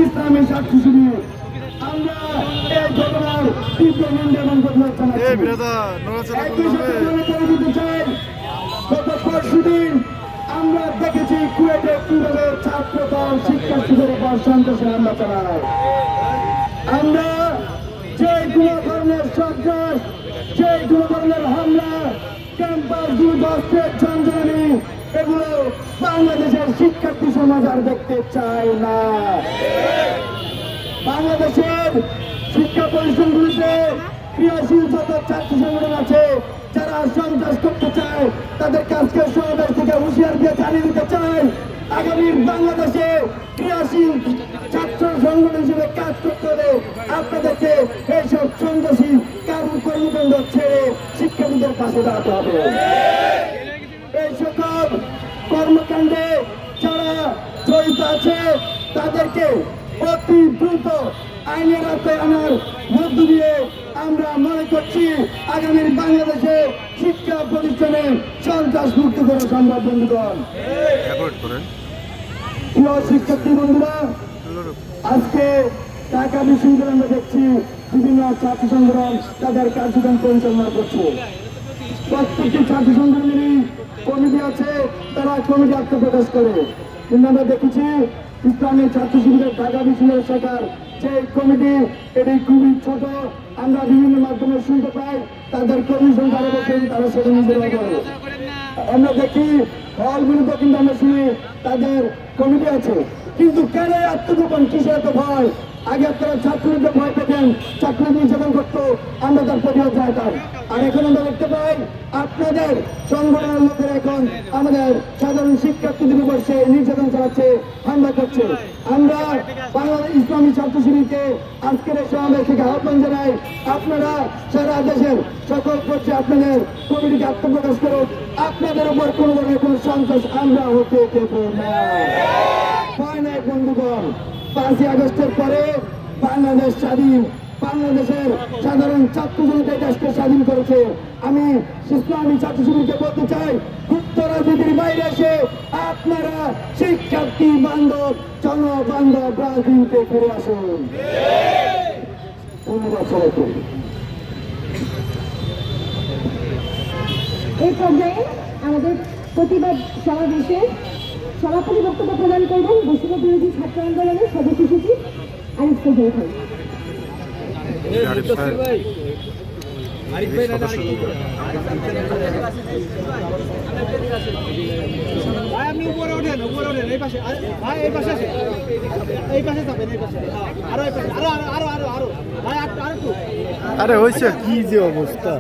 ইসলামী সাক্ষী শিবির আমরা এই ঘটনার তীব্র নিন্দা এবং প্রতিবাদ জানাচ্ছি। গত পরশুদিন আমরা দেখেছি কুয়েটে কিভাবে ছাত্রদল শিক্ষার্থীদের উপর সন্ত্রাসী হামলা চালায়। আমরা যে কোনো ধরনের সন্ত্রাস, যে কোনো ধরনের হামলা, ক্যাম্পাস দুর্দস্তের ঝঞ্ঝানি, এগুলো বাংলাদেশের শিক্ষার্থী সমাজ আর দেখতে চায় না। বাংলাদেশের শিক্ষা প্রতিষ্ঠানগুলিতে ক্রিয়াশীল যত ছাত্র সংগঠন আছে যারা সন্ত্রাস করতে চায় তাদেরকে আজকে সমাবেশ থেকে হুঁশিয়ার দিয়ে জানিয়ে দিতে চায়, আগামীর বাংলাদেশে ক্রিয়াশীল ছাত্র সংগঠন হিসেবে কাজ করতে হলে আপনাদেরকে এইসব সন্ত্রাসী কর্মকাণ্ড ছেড়ে শিক্ষার্থীদের পাশে দাঁড়াতে হবে। এই সকল কর্মকাণ্ডে যারা জড়িত আছে তাদেরকে অতি দ্রুত আইনের আওতায় আনার মধ্য দিয়ে আমরা মনে করছি আগামীর বাংলাদেশে শিক্ষা প্রতিষ্ঠানে সন্ত্রাস মুক্ত করা সম্ভব। বন্ধুগণ, প্রিয় শিক্ষার্থী বন্ধুরা, আজকে ঢাকা বিশ্ববিদ্যালয়ে আমরা দেখছি বিভিন্ন ছাত্র সংগঠন তাদের কার্যক্রম পরিচালনা করছে। প্রত্যেকটি ছাত্র সংগঠনেরই কমিটি আছে, তারা কমিটি আত্মপ্রকাশ করে। কিন্তু আমরা দেখেছি ইসলামী ছাত্র শিবিরের ঢাকা বিশ্ববিদ্যালয় শাখার যে কমিটি, এটি খুবই ছোট। আমরা বিভিন্ন মাধ্যমে শুনতে পাই তাদের কর্মী সংখ্যা বসেন, তারা সেটা নিজেরা করে। আমরা দেখি হলগুলিতে কিন্তু আমরা শুনি তাদের কমিটি আছে, কিন্তু কেন আত্মগোপন, কিসে এত ভয়? আগে আপনারা ছাত্রীদের ভয় পেতেন, ছাত্রী নির্যাতন করতো, আমরা তার প্রতিবাদ জানাতাম। আর এখন আমরা দেখতে পাই আপনাদের সংগঠনের লোকেরা এখন আমাদের সাধারণ শিক্ষার্থীদের উপর সে নির্যাতন চালাচ্ছে, হামলা করছে। আমরা বাংলাদেশ ইসলামী ছাত্র শিবিরকে আজকের এই সমাবেশ থেকে আহ্বান জানাই, আপনারা সারা দেশের সকল পক্ষে আপনাদের কমিটিকে আত্মপ্রকাশ করুন। আপনাদের উপর কোনো ধরনের কোনো সন্ত্রাস আমরা হতে দেব না। ভয় নাই বন্ধুগণ, 5ই আগস্টের পরে বাংলাদেশ স্বাধীন, বাংলাদেশের সাধারণ ছাত্র জনতা দেশকে স্বাধীন করেছে। আমি ইসলামী ছাত্র শিবিরকে বলতে চাই, গুপ্ত রাজনীতির বাইরে এসে আপনারা শিক্ষার্থী বান্ধব, জনবান্ধব রাজনীতিতে ফিরে আসুন। ধন্যবাদ সবাইকে। এই পর্যায়ে আমাদের প্রতিবাদ সমাবেশে সভাপতি বক্তব্য প্রদান করবেন বৈষম্য বিরোধী ছাত্র আন্দোলনের সদস্য সচিব আরিফ চৌধুরী ভাই। আপনি উপরে ওঠেন, উপরে ওঠেন, এই পাশে ভাই, এই পাশে আসেন, এই পাশে যাবেন, এই পাশে আরো এই পাশে, আরো আরো আরো আরো ভাই, আরো একটু। আরে হয়েছে কি যে অবস্থা।